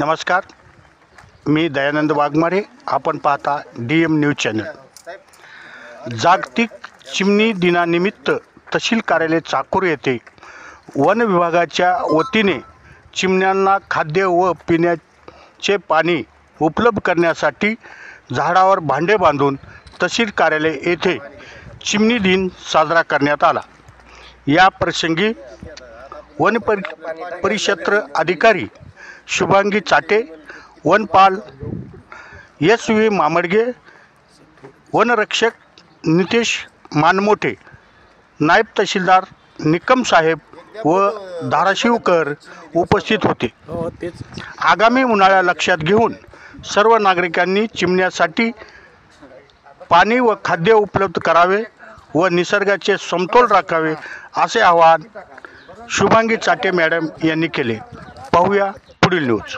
नमस्कार, मी दयानंद वाघमारे. आपण पाहता DM न्यूज चॅनल. जागतिक चिमणी दिनानिमित्त तहसील कार्यालय चाकूर येथे वन विभागाच्या वतीने चिमण्यांना खाद्य व पिण्याचे पाणी उपलब्ध करण्यासाठी झाडावर भांडे बांधून तहसील कार्यालय येथे चिमणी दिन साजरा करण्यात आला. या प्रसंगी वन परिक्षेत्र अधिकारी शुभांगी चाटे, वनपाल SV मामडगे, वनरक्षक नितेश मानमोठे, नायब तहसीलदार निकम साहेब व धाराशिवकर उपस्थित होते. आगामी उन्हाळा लक्षात घेऊन सर्व नागरिकांनी चिमण्यासाठी पाणी व खाद्य उपलब्ध करावे व निसर्गाचे समतोल राखावे असे आवाहन शुभांगी चाटे मॅडम यांनी केले. पाहूया पुढील न्यूज.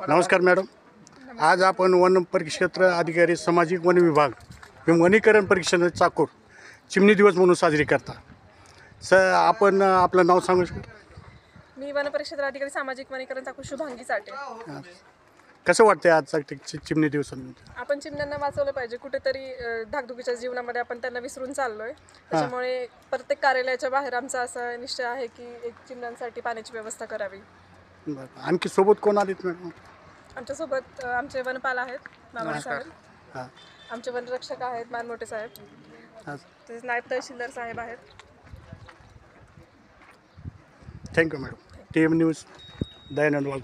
नमस्कार मॅडम, आज आपण वन परिक्षेत्र अधिकारी सामाजिक वन विभाग वनीकरण परिक्षेत्र चाकूर चिमणी दिवस म्हणून साजरी करता. आपण आपलं नाव सांगू शकता? मी वन परिक्षेत्र अधिकारी सामाजिक वनीकरण चाकूर शुभांगी चाटे. कसं वाटतंय आजचा चिमणी दिवस? आपण चिमण्यांना वाचवलं पाहिजे. कुठेतरी धाकधुकीच्या जीवनामध्ये आपण त्यांना विसरून चाललोय. त्याच्यामुळे प्रत्येक कार्यालयाच्या बाहेर आमचा असा निश्चय आहे की एक चिमण्यांसाठी पाण्याची व्यवस्था करावी. आणखी सोबत कोण आलेत मॅडम? आमच्यासोबत आमचे वनपाल आहेत, मामडे साहेब, आमचे वनरक्षक आहेत, मानमोठे साहेब, तसेच नायब तहसीलदार साहेब आहेत. Thank you madam. DM news, Dayanand वाघ.